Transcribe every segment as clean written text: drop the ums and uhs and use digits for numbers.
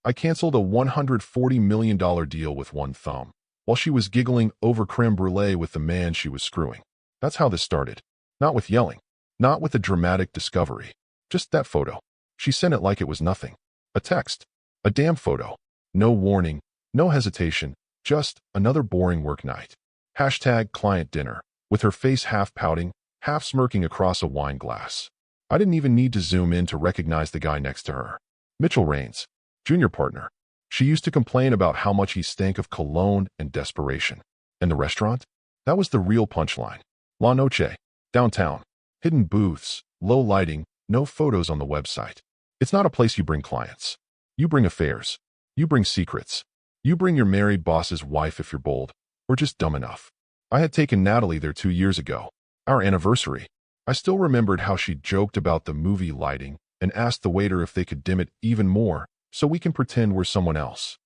I canceled a $140 million deal with one thumb, while she was giggling over creme brulee with the man she was screwing. That's how this started. Not with yelling. Not with a dramatic discovery. Just that photo. She sent it like it was nothing. A text. A damn photo. No warning. No hesitation. Just another boring work night. Hashtag client dinner. With her face half pouting, half smirking across a wine glass. I didn't even need to zoom in to recognize the guy next to her. Mitchell Raines, junior partner. She used to complain about how much he stank of cologne and desperation. And the restaurant? That was the real punchline. La Noche. Downtown. Hidden booths. Low lighting. No photos on the website. It's not a place you bring clients. You bring affairs. You bring secrets. You bring your married boss's wife if you're bold, or just dumb enough. I had taken Natalie there 2 years ago. Our anniversary. I still remembered how she joked about the movie lighting and asked the waiter if they could dim it even more so we can pretend we're someone else.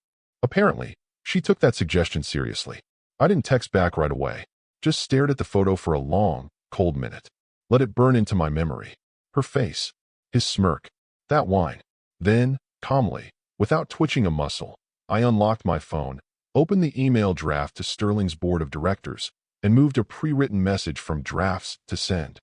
Apparently, she took that suggestion seriously. I didn't text back right away. Just stared at the photo for a long, cold minute. Let it burn into my memory. Her face. His smirk. That wine. Then, calmly, without twitching a muscle, I unlocked my phone, opened the email draft to Sterling's board of directors, and moved a pre-written message from drafts to send.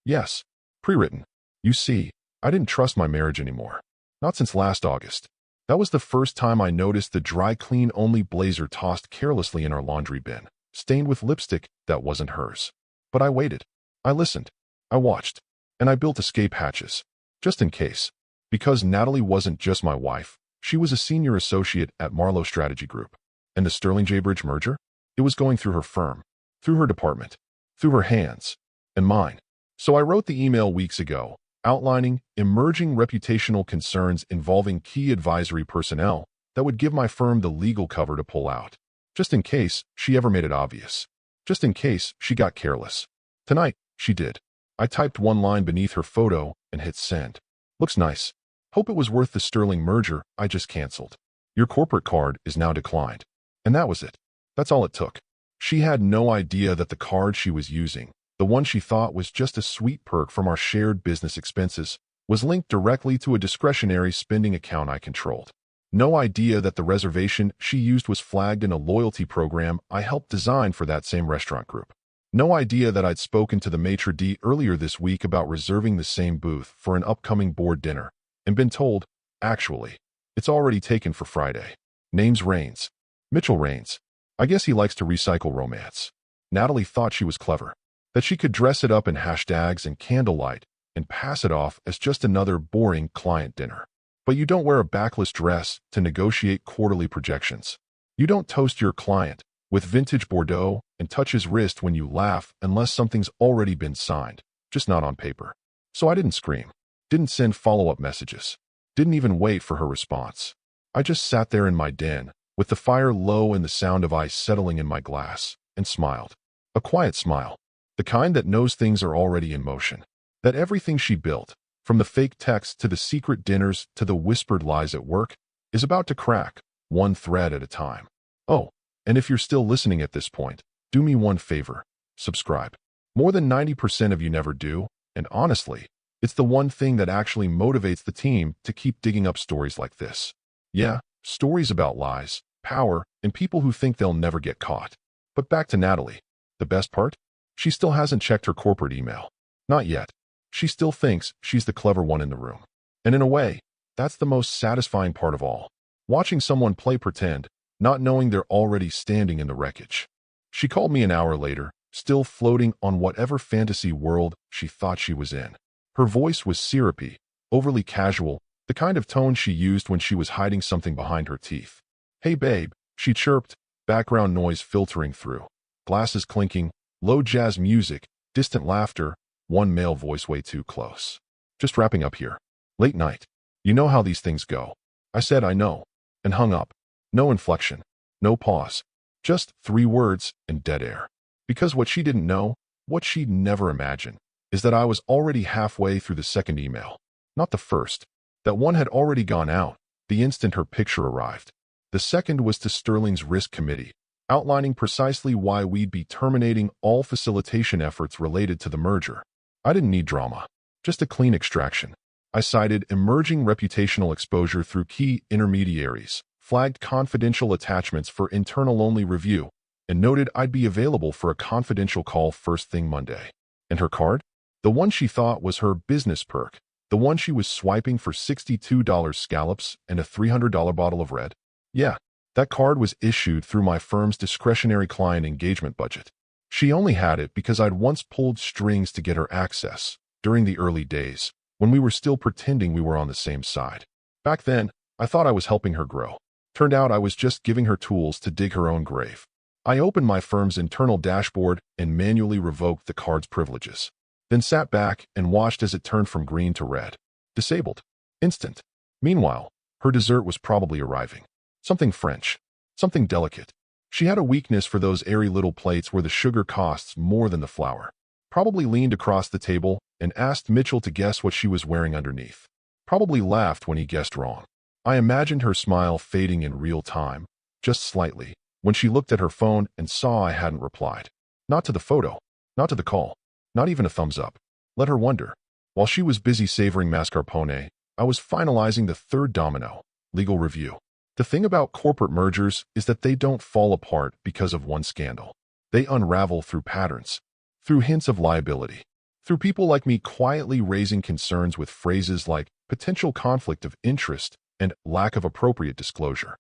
Yes, pre-written. You see, I didn't trust my marriage anymore. Not since last August. That was the first time I noticed the dry clean-only blazer tossed carelessly in our laundry bin, stained with lipstick that wasn't hers. But I waited. I listened. I watched. And I built escape hatches. Just in case. Because Natalie wasn't just my wife. She was a senior associate at Marlowe Strategy Group. And the Sterling J. Bridge merger? It was going through her firm. Through her department. Through her hands. And mine. So I wrote the email weeks ago, outlining emerging reputational concerns involving key advisory personnel that would give my firm the legal cover to pull out. Just in case she ever made it obvious. Just in case she got careless. Tonight, she did. I typed one line beneath her photo and hit send. Looks nice. Hope it was worth the Sterling merger I just canceled. Your corporate card is now declined. And that was it. That's all it took. She had no idea that the card she was using, the one she thought was just a sweet perk from our shared business expenses, was linked directly to a discretionary spending account I controlled. No idea that the reservation she used was flagged in a loyalty program I helped design for that same restaurant group. No idea that I'd spoken to the maitre d' earlier this week about reserving the same booth for an upcoming board dinner, and been told, actually, it's already taken for Friday. Name's Raines. Mitchell Raines. I guess he likes to recycle romance. Natalie thought she was clever. That she could dress it up in hashtags and candlelight and pass it off as just another boring client dinner. But you don't wear a backless dress to negotiate quarterly projections. You don't toast your client with vintage Bordeaux and touch his wrist when you laugh unless something's already been signed, just not on paper. So I didn't scream. Didn't send follow-up messages. Didn't even wait for her response. I just sat there in my den, with the fire low and the sound of ice settling in my glass, and smiled. A quiet smile. The kind that knows things are already in motion. That everything she built, from the fake texts to the secret dinners to the whispered lies at work, is about to crack, one thread at a time. Oh, and if you're still listening at this point, do me one favor. Subscribe. More than 90% of you never do, and honestly, it's the one thing that actually motivates the team to keep digging up stories like this. Yeah, stories about lies, power, and people who think they'll never get caught. But back to Natalie. The best part? She still hasn't checked her corporate email. Not yet. She still thinks she's the clever one in the room. And in a way, that's the most satisfying part of all. Watching someone play pretend, not knowing they're already standing in the wreckage. She called me an hour later, still floating on whatever fantasy world she thought she was in. Her voice was syrupy, overly casual, the kind of tone she used when she was hiding something behind her teeth. Hey babe, she chirped, background noise filtering through. Glasses clinking, low jazz music, distant laughter, one male voice way too close. Just wrapping up here. Late night. You know how these things go. I said I know, and hung up. No inflection. No pause. Just 3 words and dead air. Because what she didn't know, what she'd never imagined, is that I was already halfway through the second email. Not the first. That one had already gone out, the instant her picture arrived. The second was to Sterling's risk committee, outlining precisely why we'd be terminating all facilitation efforts related to the merger. I didn't need drama. Just a clean extraction. I cited emerging reputational exposure through key intermediaries, flagged confidential attachments for internal-only review, and noted I'd be available for a confidential call first thing Monday. And her card? The one she thought was her business perk, the one she was swiping for $62 scallops and a $300 bottle of red. Yeah, that card was issued through my firm's discretionary client engagement budget. She only had it because I'd once pulled strings to get her access, during the early days, when we were still pretending we were on the same side. Back then, I thought I was helping her grow. Turned out I was just giving her tools to dig her own grave. I opened my firm's internal dashboard and manually revoked the card's privileges, then sat back and watched as it turned from green to red. Disabled. Instant. Meanwhile, her dessert was probably arriving. Something French. Something delicate. She had a weakness for those airy little plates where the sugar costs more than the flour. Probably leaned across the table and asked Mitchell to guess what she was wearing underneath. Probably laughed when he guessed wrong. I imagined her smile fading in real time, just slightly, when she looked at her phone and saw I hadn't replied. Not to the photo, not to the call, not even a thumbs up. Let her wonder. While she was busy savoring mascarpone, I was finalizing the third domino, legal review. The thing about corporate mergers is that they don't fall apart because of one scandal. They unravel through patterns, through hints of liability, through people like me quietly raising concerns with phrases like potential conflict of interest and lack of appropriate disclosure.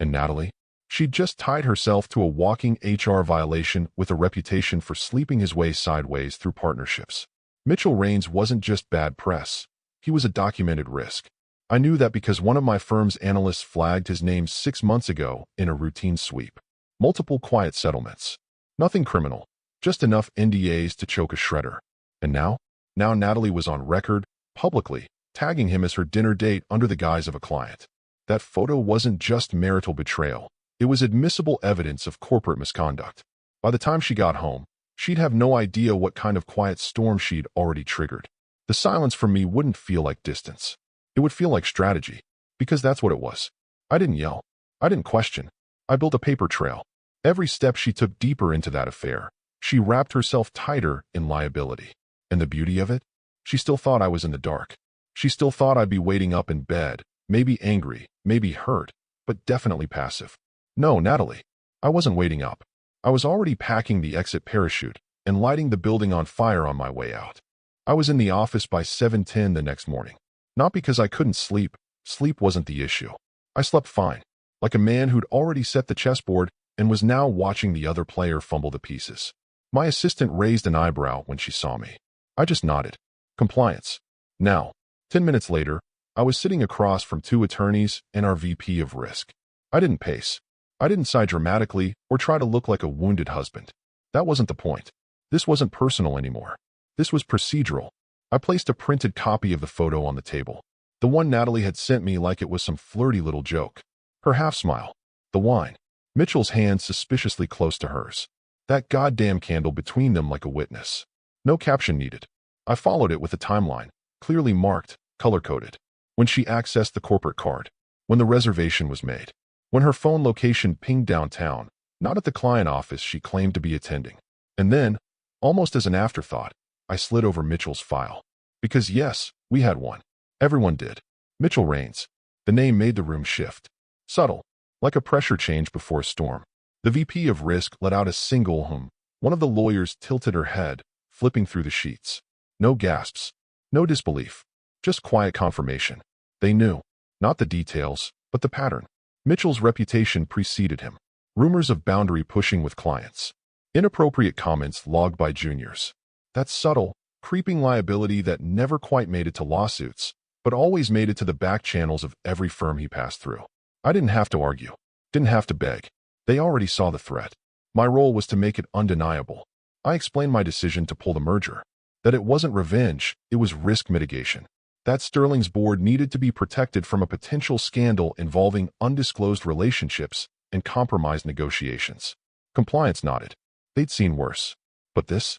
And Natalie? She'd just tied herself to a walking HR violation with a reputation for sleeping his way sideways through partnerships. Mitchell Raines wasn't just bad press. He was a documented risk. I knew that because one of my firm's analysts flagged his name 6 months ago in a routine sweep. Multiple quiet settlements. Nothing criminal. Just enough NDAs to choke a shredder. And now? Now Natalie was on record, publicly, tagging him as her dinner date under the guise of a client. That photo wasn't just marital betrayal. It was admissible evidence of corporate misconduct. By the time she got home, she'd have no idea what kind of quiet storm she'd already triggered. The silence from me wouldn't feel like distance. It would feel like strategy, because that's what it was. I didn't yell. I didn't question. I built a paper trail. Every step she took deeper into that affair, she wrapped herself tighter in liability. And the beauty of it? She still thought I was in the dark. She still thought I'd be waiting up in bed, maybe angry, maybe hurt, but definitely passive. No, Natalie. I wasn't waiting up. I was already packing the exit parachute and lighting the building on fire on my way out. I was in the office by 7:10 the next morning. Not because I couldn't sleep. Sleep wasn't the issue. I slept fine, like a man who'd already set the chessboard and was now watching the other player fumble the pieces. My assistant raised an eyebrow when she saw me. I just nodded. Compliance. Now, 10 minutes later, I was sitting across from 2 attorneys and our VP of risk. I didn't pace. I didn't sigh dramatically or try to look like a wounded husband. That wasn't the point. This wasn't personal anymore. This was procedural. I placed a printed copy of the photo on the table. The one Natalie had sent me like it was some flirty little joke. Her half-smile. The wine. Mitchell's hand suspiciously close to hers. That goddamn candle between them like a witness. No caption needed. I followed it with a timeline, clearly marked, color-coded. When she accessed the corporate card. When the reservation was made. When her phone location pinged downtown, not at the client office she claimed to be attending. And then, almost as an afterthought, I slid over Mitchell's file. Because yes, we had one. Everyone did. Mitchell Raines. The name made the room shift. Subtle, like a pressure change before a storm. The VP of risk let out a single hum. One of the lawyers tilted her head, flipping through the sheets. No gasps. No disbelief. Just quiet confirmation. They knew. Not the details, but the pattern. Mitchell's reputation preceded him. Rumors of boundary pushing with clients. Inappropriate comments logged by juniors. That subtle, creeping liability that never quite made it to lawsuits, but always made it to the back channels of every firm he passed through. I didn't have to argue. Didn't have to beg. They already saw the threat. My role was to make it undeniable. I explained my decision to pull the merger. That it wasn't revenge, it was risk mitigation. That Sterling's board needed to be protected from a potential scandal involving undisclosed relationships and compromised negotiations. Compliance nodded. They'd seen worse. But this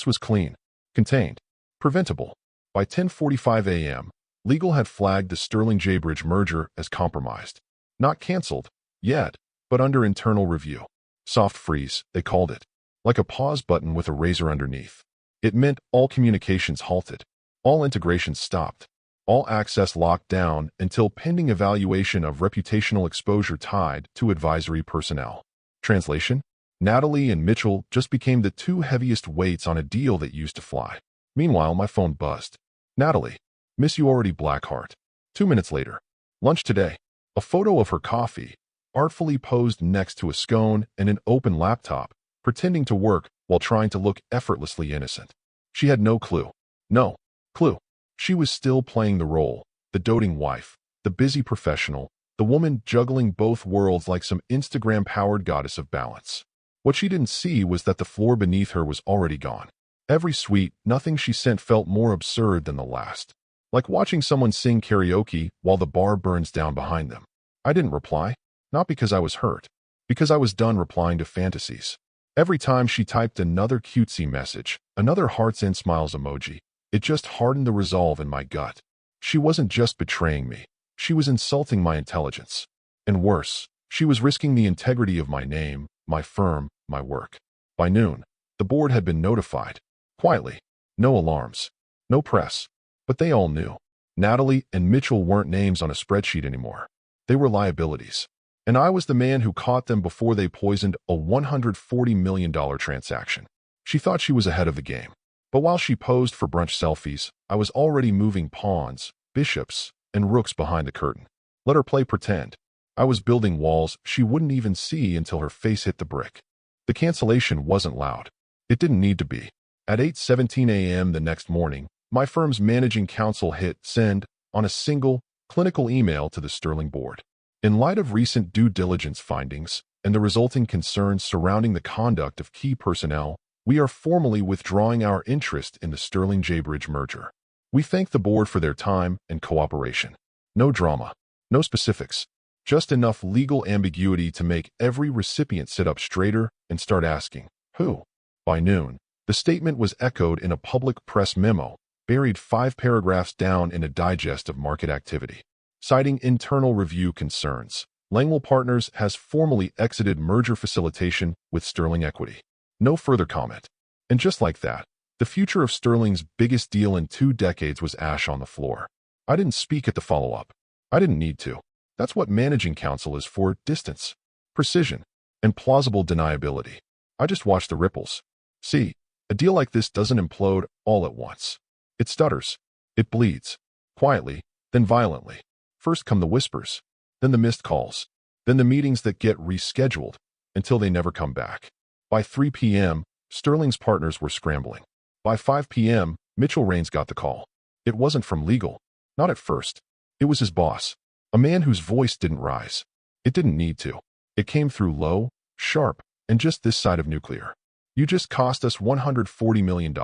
was clean, contained, preventable. By 10:45 a.m., legal had flagged the Sterling J. Bridge merger as compromised. Not canceled, yet, but under internal review. Soft freeze, they called it. Like a pause button with a razor underneath. It meant all communications halted. All integrations stopped. All access locked down until pending evaluation of reputational exposure tied to advisory personnel. Translation: Natalie and Mitchell just became the two heaviest weights on a deal that used to fly. Meanwhile, my phone buzzed. Natalie, miss you already, Blackheart. 2 minutes later. Lunch today. A photo of her coffee, artfully posed next to a scone and an open laptop, pretending to work while trying to look effortlessly innocent. She had no clue. No clue. She was still playing the role, the doting wife, the busy professional, the woman juggling both worlds like some Instagram-powered goddess of balance. What she didn't see was that the floor beneath her was already gone. Every sweet nothing she sent felt more absurd than the last. Like watching someone sing karaoke while the bar burns down behind them. I didn't reply, not because I was hurt, because I was done replying to fantasies. Every time she typed another cutesy message, another hearts and smiles emoji, it just hardened the resolve in my gut. She wasn't just betraying me. She was insulting my intelligence. And worse, she was risking the integrity of my name, my firm, my work. By noon, the board had been notified. Quietly. No alarms. No press. But they all knew. Natalie and Mitchell weren't names on a spreadsheet anymore. They were liabilities. And I was the man who caught them before they poisoned a $140 million transaction. She thought she was ahead of the game. But while she posed for brunch selfies, I was already moving pawns, bishops, and rooks behind the curtain. Let her play pretend. I was building walls she wouldn't even see until her face hit the brick. The cancellation wasn't loud. It didn't need to be. At 8:17 a.m. the next morning, my firm's managing counsel hit send on a single, clinical email to the Sterling board. In light of recent due diligence findings and the resulting concerns surrounding the conduct of key personnel, we are formally withdrawing our interest in the Sterling Jaybridge merger. We thank the board for their time and cooperation. No drama, no specifics, just enough legal ambiguity to make every recipient sit up straighter and start asking, who? By noon, the statement was echoed in a public press memo, buried 5 paragraphs down in a digest of market activity. Citing internal review concerns, Langwell Partners has formally exited merger facilitation with Sterling Equity. No further comment. And just like that, the future of Sterling's biggest deal in 2 decades was ash on the floor. I didn't speak at the follow-up. I didn't need to. That's what managing counsel is for: distance, precision, and plausible deniability. I just watched the ripples. See, a deal like this doesn't implode all at once. It stutters. It bleeds. Quietly, then violently. First come the whispers, then the missed calls, then the meetings that get rescheduled until they never come back. By 3 p.m., Sterling's partners were scrambling. By 5 p.m., Mitchell Raines got the call. It wasn't from legal. Not at first. It was his boss. A man whose voice didn't rise. It didn't need to. It came through low, sharp, and just this side of nuclear. You just cost us $140 million.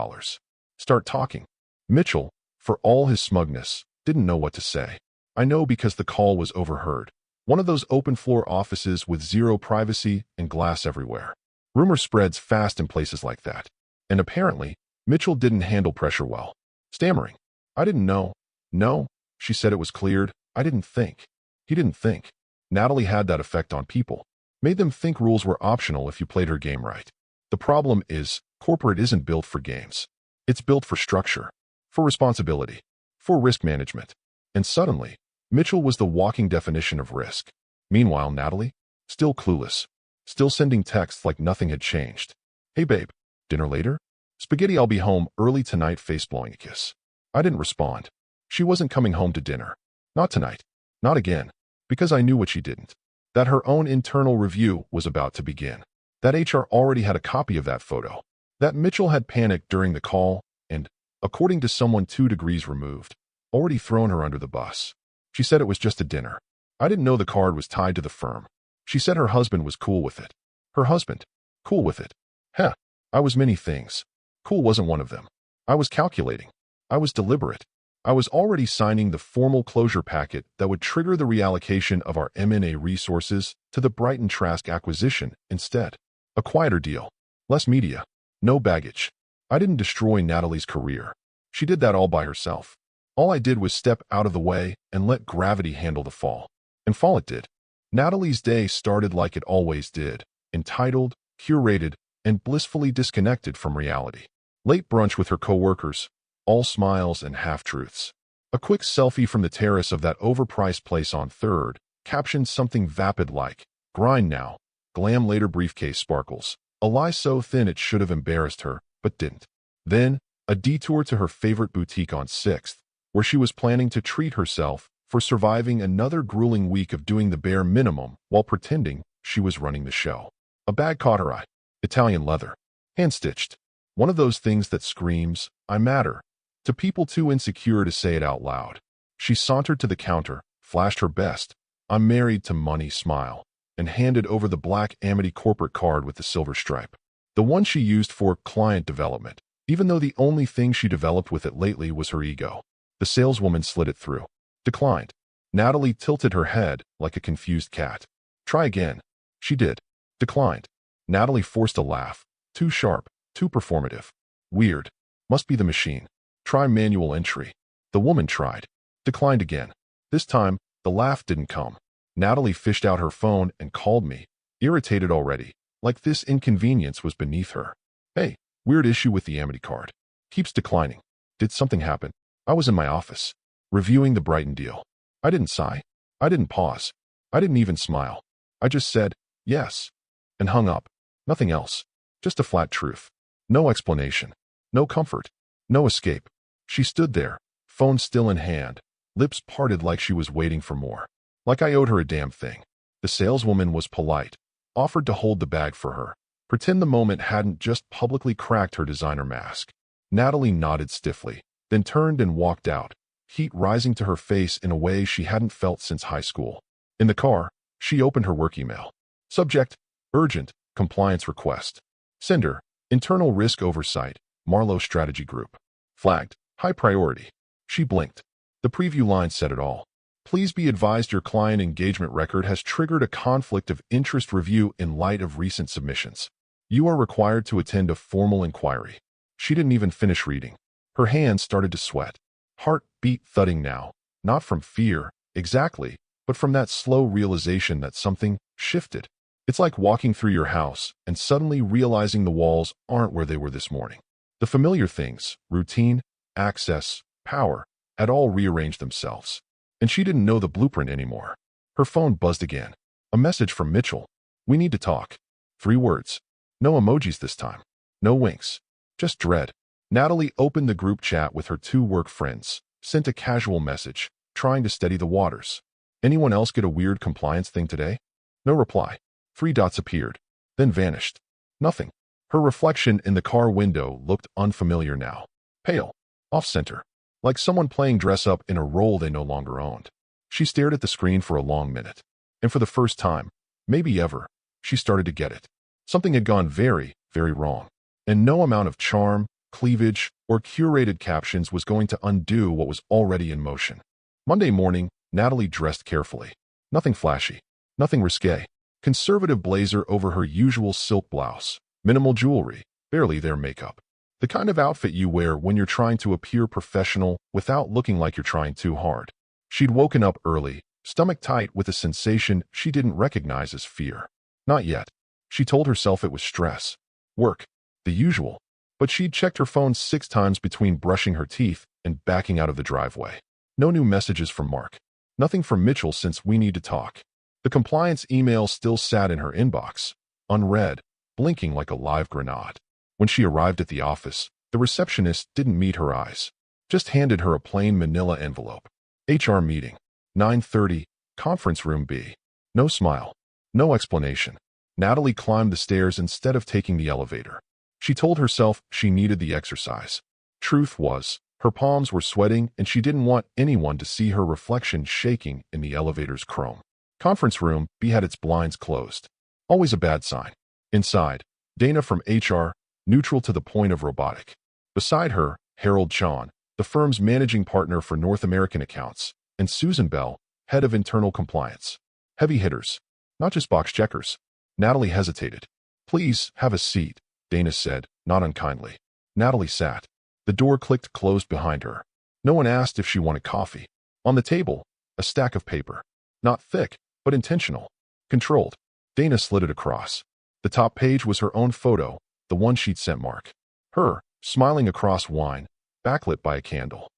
Start talking. Mitchell, for all his smugness, didn't know what to say. I know because the call was overheard. One of those open-floor offices with zero privacy and glass everywhere. Rumor spreads fast in places like that. And apparently, Mitchell didn't handle pressure well. Stammering. I didn't know. No, she said it was cleared. I didn't think. He didn't think. Natalie had that effect on people. Made them think rules were optional if you played her game right. The problem is, corporate isn't built for games. It's built for structure, for responsibility, for risk management. And suddenly, Mitchell was the walking definition of risk. Meanwhile, Natalie, still clueless, still sending texts like nothing had changed. Hey babe, dinner later? Spaghetti, I'll be home early tonight, face blowing a kiss. I didn't respond. She wasn't coming home to dinner. Not tonight. Not again. Because I knew what she didn't. That her own internal review was about to begin. That HR already had a copy of that photo. That Mitchell had panicked during the call and, according to someone 2 degrees removed, already thrown her under the bus. She said it was just a dinner. I didn't know the card was tied to the firm. She said her husband was cool with it. Her husband? Cool with it. Heh. I was many things. Cool wasn't one of them. I was calculating. I was deliberate. I was already signing the formal closure packet that would trigger the reallocation of our M&A resources to the Brighton Trask acquisition instead. A quieter deal. Less media. No baggage. I didn't destroy Natalie's career. She did that all by herself. All I did was step out of the way and let gravity handle the fall. And fall it did. Natalie's day started like it always did, entitled, curated, and blissfully disconnected from reality. Late brunch with her coworkers, all smiles and half-truths. A quick selfie from the terrace of that overpriced place on 3rd, captioned something vapid like, "Grind now. Glam later." Briefcase sparkles. A lie so thin it should have embarrassed her, but didn't. Then, a detour to her favorite boutique on 6th, where she was planning to treat herself for surviving another grueling week of doing the bare minimum while pretending she was running the show. A bag caught her eye. Italian leather. Hand-stitched. One of those things that screams, "I matter," to people too insecure to say it out loud. She sauntered to the counter, flashed her best, "I'm married to money" smile, and handed over the black Amity corporate card with the silver stripe. The one she used for client development, even though the only thing she developed with it lately was her ego. The saleswoman slid it through. Declined. Natalie tilted her head like a confused cat. "Try again." She did. Declined. Natalie forced a laugh. Too sharp, too performative. "Weird. Must be the machine. Try manual entry." The woman tried. Declined again. This time, the laugh didn't come. Natalie fished out her phone and called me, irritated already, like this inconvenience was beneath her. "Hey, weird issue with the Amity card. Keeps declining. Did something happen?" I was in my office, reviewing the Brighton deal. I didn't sigh. I didn't pause. I didn't even smile. I just said, "Yes," and hung up. Nothing else. Just a flat truth. No explanation. No comfort. No escape. She stood there, phone still in hand, lips parted like she was waiting for more. Like I owed her a damn thing. The saleswoman was polite, offered to hold the bag for her, pretend the moment hadn't just publicly cracked her designer mask. Natalie nodded stiffly, then turned and walked out, heat rising to her face in a way she hadn't felt since high school. In the car, she opened her work email. Subject, urgent, compliance request. Sender, internal risk oversight, Marlowe Strategy Group. Flagged, high priority. She blinked. The preview line said it all. Please be advised your client engagement record has triggered a conflict of interest review in light of recent submissions. You are required to attend a formal inquiry. She didn't even finish reading. Her hands started to sweat. Heart beat thudding now, not from fear, exactly, but from that slow realization that something shifted. It's like walking through your house and suddenly realizing the walls aren't where they were this morning. The familiar things, routine, access, power, had all rearranged themselves. And she didn't know the blueprint anymore. Her phone buzzed again. A message from Mitchell. "We need to talk." 3 words. No emojis this time. No winks. Just dread. Natalie opened the group chat with her 2 work friends, sent a casual message, trying to steady the waters. "Anyone else get a weird compliance thing today?" No reply. 3 dots appeared, then vanished. Nothing. Her reflection in the car window looked unfamiliar now. Pale. Off-center. Like someone playing dress-up in a role they no longer owned. She stared at the screen for a long minute. And for the first time, maybe ever, she started to get it. Something had gone very, very wrong. And no amount of charm, cleavage, or curated captions was going to undo what was already in motion. Monday morning, Natalie dressed carefully. Nothing flashy. Nothing risque. Conservative blazer over her usual silk blouse. Minimal jewelry. Barely their makeup. The kind of outfit you wear when you're trying to appear professional without looking like you're trying too hard. She'd woken up early, stomach tight with a sensation she didn't recognize as fear. Not yet. She told herself it was stress. Work. The usual. But she'd checked her phone 6 times between brushing her teeth and backing out of the driveway. No new messages from Mark. Nothing from Mitchell since "we need to talk." The compliance email still sat in her inbox, unread, blinking like a live grenade. When she arrived at the office, the receptionist didn't meet her eyes, just handed her a plain manila envelope. HR meeting. 9:30, conference room B. No smile. No explanation. Natalie climbed the stairs instead of taking the elevator. She told herself she needed the exercise. Truth was, her palms were sweating and she didn't want anyone to see her reflection shaking in the elevator's chrome. Conference room B had its blinds closed. Always a bad sign. Inside, Dana from HR, neutral to the point of robotic. Beside her, Harold Chon, the firm's managing partner for North American accounts, and Susan Bell, head of internal compliance. Heavy hitters. Not just box checkers. Natalie hesitated. "Please, have a seat," Dana said, not unkindly. Natalie sat. The door clicked closed behind her. No one asked if she wanted coffee. On the table, a stack of paper. Not thick, but intentional. Controlled. Dana slid it across. The top page was her own photo, the one she'd sent Mark. Her, smiling across wine, backlit by a candle.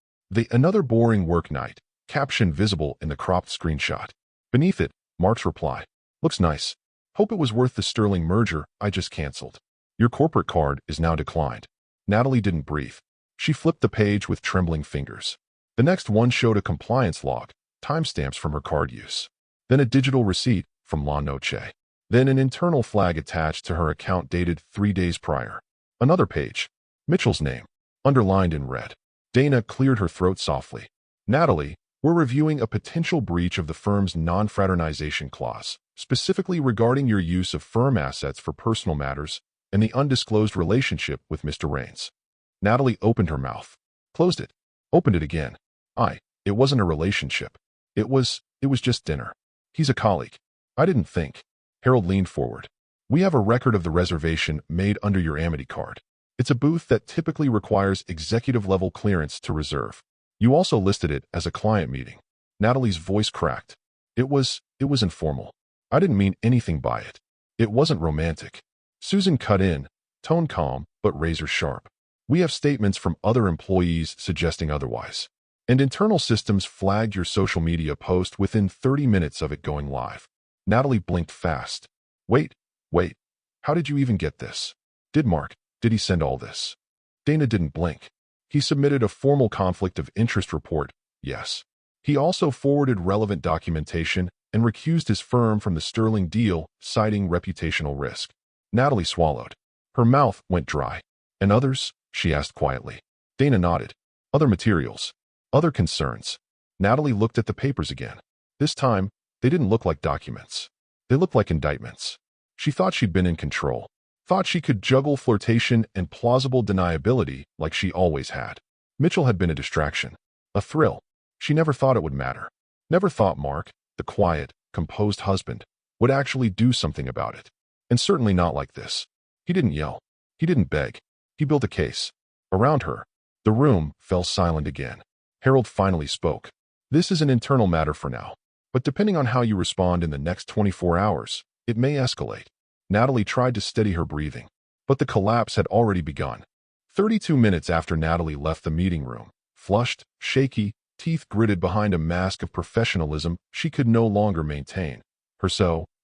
Another boring work night. Caption visible in the cropped screenshot. Beneath it, Mark's reply. Looks nice. Hope it was worth the Sterling merger I just canceled. Your corporate card is now declined. Natalie didn't breathe. She flipped the page with trembling fingers. The next one showed a compliance log, timestamps from her card use. Then a digital receipt from La Noche. Then an internal flag attached to her account dated 3 days prior. Another page. Mitchell's name, underlined in red. Dana cleared her throat softly. Natalie, we're reviewing a potential breach of the firm's non-fraternization clause, specifically regarding your use of firm assets for personal matters and the undisclosed relationship with Mr. Raines. Natalie opened her mouth, closed it, opened it again. It wasn't a relationship. It was just dinner. He's a colleague. I didn't think. Harold leaned forward. We have a record of the reservation made under your Amity card. It's a booth that typically requires executive-level clearance to reserve. You also listed it as a client meeting. Natalie's voice cracked. It was informal. I didn't mean anything by it. It wasn't romantic. Susan cut in, tone calm but razor sharp. We have statements from other employees suggesting otherwise. And internal systems flagged your social media post within 30 minutes of it going live. Natalie blinked fast. Wait. How did you even get this? Did he send all this? Dana didn't blink. He submitted a formal conflict of interest report, yes. He also forwarded relevant documentation and recused his firm from the Sterling deal, citing reputational risk. Natalie swallowed. Her mouth went dry. And others? She asked quietly. Dana nodded. Other materials. Other concerns. Natalie looked at the papers again. This time, they didn't look like documents. They looked like indictments. She thought she'd been in control. Thought she could juggle flirtation and plausible deniability like she always had. Mitchell had been a distraction. A thrill. She never thought it would matter. Never thought Mark, the quiet, composed husband, would actually do something about it. And certainly not like this. He didn't yell. He didn't beg. He built a case. Around her, the room fell silent again. Harold finally spoke. This is an internal matter for now. But depending on how you respond in the next 24 hours, it may escalate. Natalie tried to steady her breathing, but the collapse had already begun. 32 minutes after Natalie left the meeting room, flushed, shaky, teeth gritted behind a mask of professionalism she could no longer maintain.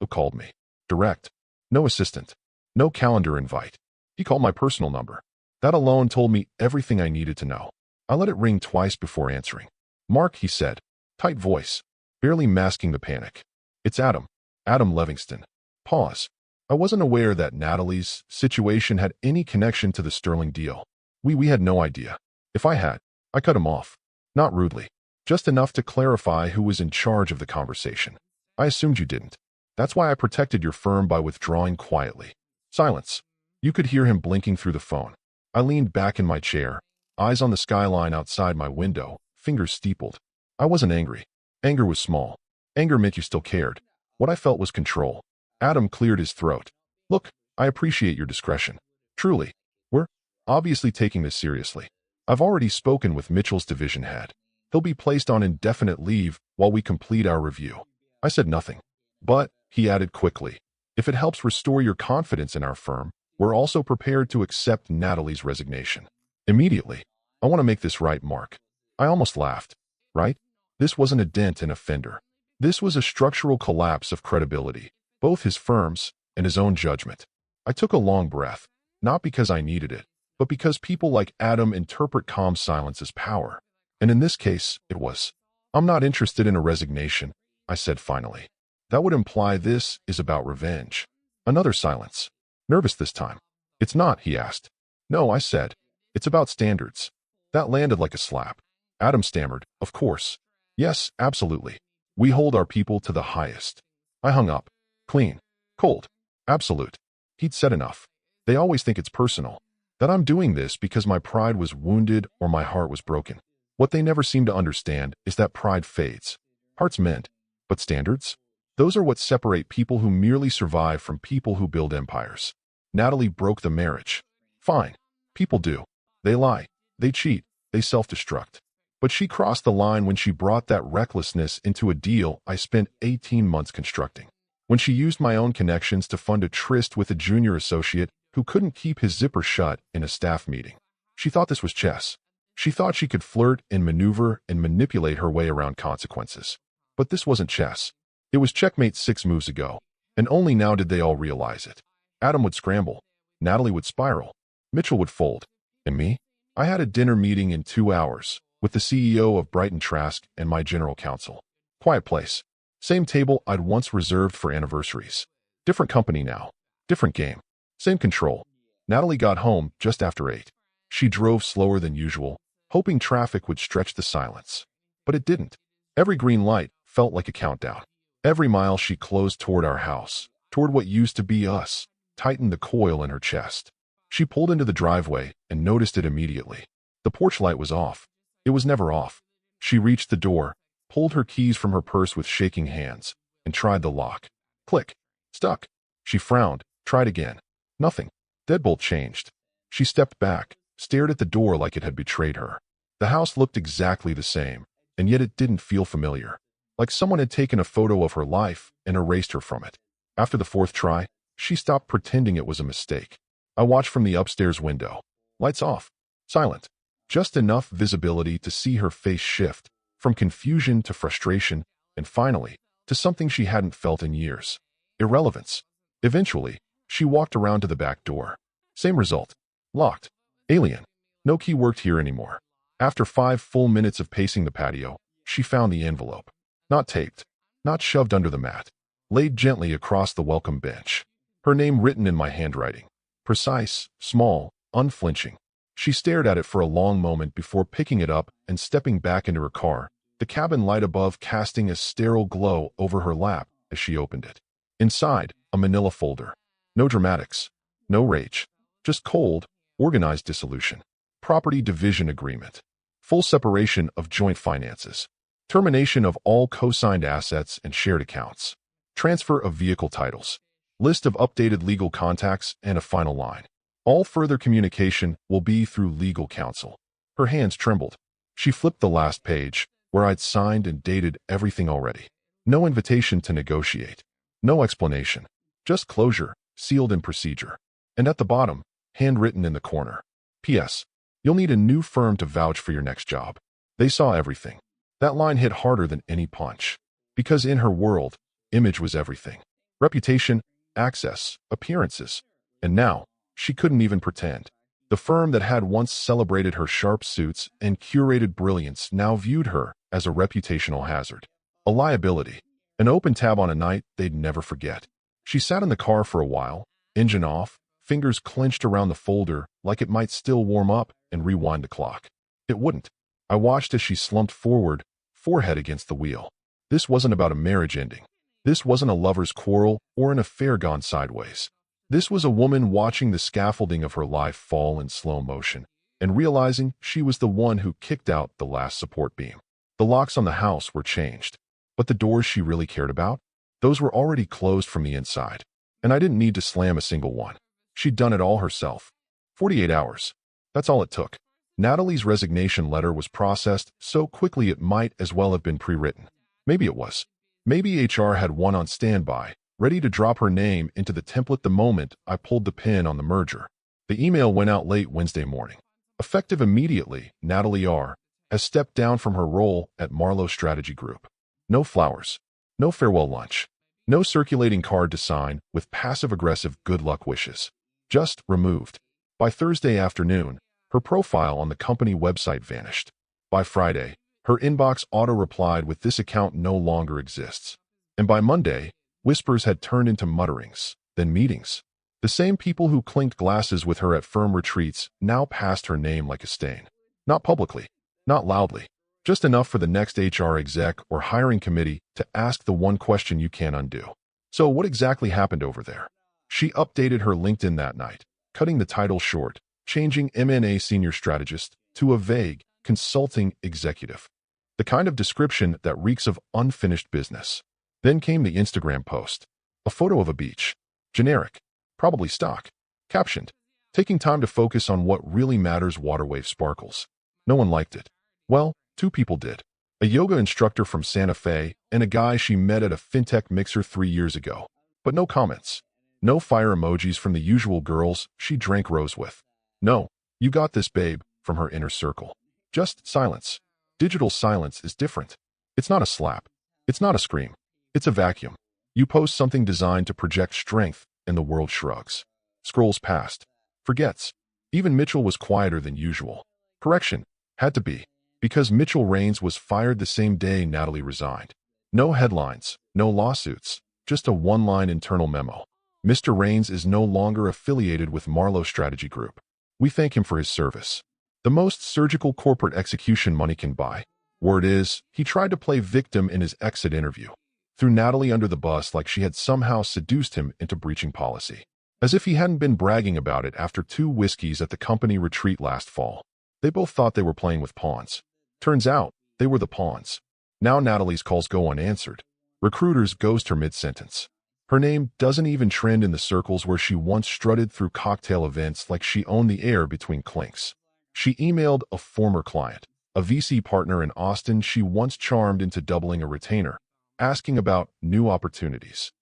Called me. Direct. No assistant. No calendar invite. He called my personal number. That alone told me everything I needed to know. I let it ring twice before answering. Mark, he said. Tight voice. Barely masking the panic. It's Adam. Adam Levingston. Pause. I wasn't aware that Natalie's situation had any connection to the Sterling deal. We had no idea. If I had, I cut him off. Not rudely. Just enough to clarify who was in charge of the conversation. I assumed you didn't. That's why I protected your firm by withdrawing quietly. Silence. You could hear him blinking through the phone. I leaned back in my chair, eyes on the skyline outside my window, fingers steepled. I wasn't angry. Anger was small. Anger meant you still cared. What I felt was control. Adam cleared his throat. Look, I appreciate your discretion. Truly. We're obviously taking this seriously. I've already spoken with Mitchell's division head. He'll be placed on indefinite leave while we complete our review. I said nothing. But, he added quickly, if it helps restore your confidence in our firm, we're also prepared to accept Natalie's resignation. Immediately. I want to make this right, Mark. I almost laughed. Right? This wasn't a dent in a fender. This was a structural collapse of credibility, both his firm's and his own judgment. I took a long breath, not because I needed it, but because people like Adam interpret calm silence as power. And in this case, it was. I'm not interested in a resignation, I said finally. That would imply this is about revenge. Another silence. Nervous this time. It's not, he asked. No, I said. It's about standards. That landed like a slap. Adam stammered, of course. Yes, absolutely. We hold our people to the highest. I hung up. Clean. Cold. Absolute. He'd said enough. They always think it's personal. That I'm doing this because my pride was wounded or my heart was broken. What they never seem to understand is that pride fades. Hearts mend. But standards? Those are what separate people who merely survive from people who build empires. Natalie broke the marriage. Fine. People do. They lie. They cheat. They self-destruct. But she crossed the line when she brought that recklessness into a deal I spent 18 months constructing. When she used my own connections to fund a tryst with a junior associate who couldn't keep his zipper shut in a staff meeting. She thought this was chess. She thought she could flirt and maneuver and manipulate her way around consequences. But this wasn't chess. It was checkmate 6 moves ago, and only now did they all realize it. Adam would scramble, Natalie would spiral, Mitchell would fold, and me? I had a dinner meeting in 2 hours with the CEO of Brighton Trask and my general counsel. Quiet place. Same table I'd once reserved for anniversaries. Different company now. Different game. Same control. Natalie got home just after 8. She drove slower than usual, hoping traffic would stretch the silence. But it didn't. Every green light felt like a countdown. Every mile she closed toward our house, toward what used to be us, tightened the coil in her chest. She pulled into the driveway and noticed it immediately. The porch light was off. It was never off. She reached the door, pulled her keys from her purse with shaking hands, and tried the lock. Click. Stuck. She frowned, tried again. Nothing. Deadbolt changed. She stepped back, stared at the door like it had betrayed her. The house looked exactly the same, and yet it didn't feel familiar. Like someone had taken a photo of her life and erased her from it. After the 4th try, she stopped pretending it was a mistake. I watched from the upstairs window. Lights off. Silent. Just enough visibility to see her face shift, from confusion to frustration, and finally, to something she hadn't felt in years. Irrelevance. Eventually, she walked around to the back door. Same result. Locked. Alien. No key worked here anymore. After 5 full minutes of pacing the patio, she found the envelope. Not taped. Not shoved under the mat. Laid gently across the welcome bench. Her name written in my handwriting. Precise, small, unflinching. She stared at it for a long moment before picking it up and stepping back into her car, the cabin light above casting a sterile glow over her lap as she opened it. Inside, a manila folder. No dramatics. No rage. Just cold, organized dissolution. Property division agreement. Full separation of joint finances. Termination of all co-signed assets and shared accounts. Transfer of vehicle titles. List of updated legal contacts and a final line. All further communication will be through legal counsel. Her hands trembled. She flipped the last page, where I'd signed and dated everything already. No invitation to negotiate. No explanation. Just closure, sealed in procedure. And at the bottom, handwritten in the corner. P.S. You'll need a new firm to vouch for your next job. They saw everything. That line hit harder than any punch. Because in her world, image was everything. Reputation, access, appearances. And now, she couldn't even pretend. The firm that had once celebrated her sharp suits and curated brilliance now viewed her as a reputational hazard. A liability. An open tab on a night they'd never forget. She sat in the car for a while, engine off, fingers clenched around the folder like it might still warm up and rewind the clock. It wouldn't. I watched as she slumped forward, forehead against the wheel. This wasn't about a marriage ending. This wasn't a lover's quarrel or an affair gone sideways. This was a woman watching the scaffolding of her life fall in slow motion and realizing she was the one who kicked out the last support beam. The locks on the house were changed, but the doors she really cared about, those were already closed from the inside, and I didn't need to slam a single one. She'd done it all herself. 48 hours. That's all it took. Natalie's resignation letter was processed so quickly it might as well have been pre-written. Maybe it was. Maybe HR had one on standby, ready to drop her name into the template the moment I pulled the pin on the merger. The email went out late Wednesday morning. Effective immediately, Natalie R. has stepped down from her role at Marlowe Strategy Group. No flowers. No farewell lunch. No circulating card to sign with passive-aggressive good luck wishes. Just removed. By Thursday afternoon, her profile on the company website vanished. By Friday, her inbox auto-replied with "This account no longer exists." And by Monday, whispers had turned into mutterings, then meetings. The same people who clinked glasses with her at firm retreats now passed her name like a stain. Not publicly, not loudly, just enough for the next HR exec or hiring committee to ask the one question you can't undo. So what exactly happened over there? She updated her LinkedIn that night, cutting the title short, changing M&A senior strategist to a vague consulting executive. The kind of description that reeks of unfinished business. Then came the Instagram post. A photo of a beach. Generic. Probably stock. Captioned, "Taking time to focus on what really matters, waterwave sparkles." No one liked it. Well, 2 people did. A yoga instructor from Santa Fe and a guy she met at a fintech mixer 3 years ago. But no comments. No fire emojis from the usual girls she drank rose with. No, "You got this, babe," from her inner circle. Just silence. Digital silence is different. It's not a slap. It's not a scream. It's a vacuum. You post something designed to project strength, and the world shrugs. Scrolls past. Forgets. Even Mitchell was quieter than usual. Correction. Had to be. Because Mitchell Raines was fired the same day Natalie resigned. No headlines. No lawsuits. Just a one-line internal memo. Mr. Raines is no longer affiliated with Marlowe Strategy Group. We thank him for his service. The most surgical corporate execution money can buy. Word is, he tried to play victim in his exit interview. Threw Natalie under the bus like she had somehow seduced him into breaching policy. As if he hadn't been bragging about it after 2 whiskeys at the company retreat last fall. They both thought they were playing with pawns. Turns out, they were the pawns. Now Natalie's calls go unanswered. Recruiters ghost her mid-sentence. Her name doesn't even trend in the circles where she once strutted through cocktail events like she owned the air between clinks. She emailed a former client, a VC partner in Austin she once charmed into doubling a retainer, asking about new opportunities.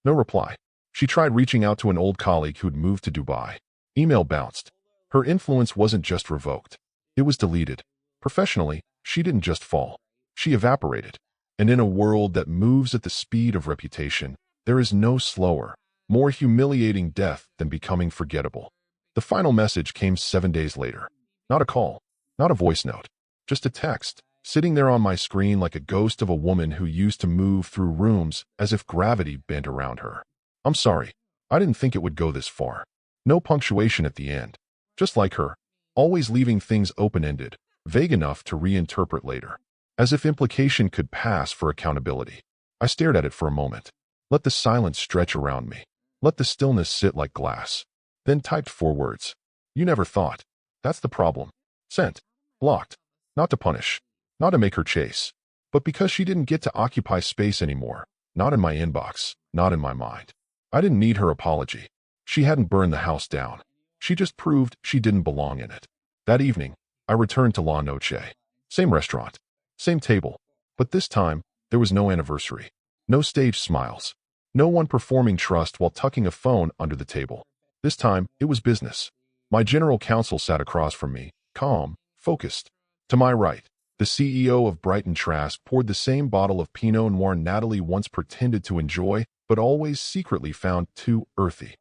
No reply. She tried reaching out to an old colleague who'd moved to Dubai. Email bounced. Her influence wasn't just revoked. It was deleted. Professionally, she didn't just fall. She evaporated. And in a world that moves at the speed of reputation, there is no slower, more humiliating death than becoming forgettable. The final message came 7 days later. Not a call, not a voice note, just a text, sitting there on my screen like a ghost of a woman who used to move through rooms as if gravity bent around her. I'm sorry, I didn't think it would go this far. No punctuation at the end. Just like her, always leaving things open-ended, vague enough to reinterpret later. As if implication could pass for accountability. I stared at it for a moment. Let the silence stretch around me. Let the stillness sit like glass. Then typed 4 words. You never thought. That's the problem. Sent. Blocked. Not to punish. Not to make her chase. But because she didn't get to occupy space anymore. Not in my inbox. Not in my mind. I didn't need her apology. She hadn't burned the house down. She just proved she didn't belong in it. That evening, I returned to La Noche. Same restaurant. Same table. But this time, there was no anniversary. No staged smiles. No one performing trust while tucking a phone under the table. This time, it was business. My general counsel sat across from me, calm, focused. To my right, the CEO of Brighton Trask poured the same bottle of Pinot Noir Natalie once pretended to enjoy, but always secretly found too earthy.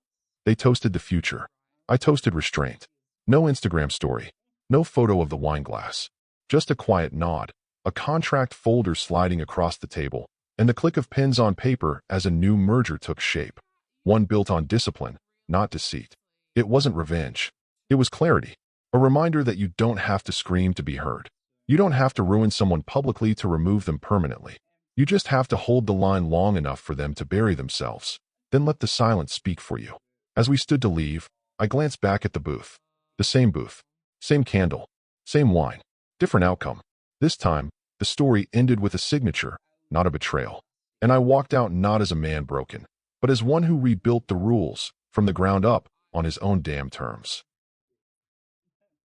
They toasted the future. I toasted restraint. No Instagram story. No photo of the wine glass. Just a quiet nod, a contract folder sliding across the table, and the click of pens on paper as a new merger took shape. One built on discipline, not deceit. It wasn't revenge. It was clarity. A reminder that you don't have to scream to be heard. You don't have to ruin someone publicly to remove them permanently. You just have to hold the line long enough for them to bury themselves. Then let the silence speak for you. As we stood to leave, I glanced back at the booth. The same booth. Same candle. Same wine. Different outcome. This time, the story ended with a signature, not a betrayal. And I walked out not as a man broken, but as one who rebuilt the rules, from the ground up, on his own damn terms.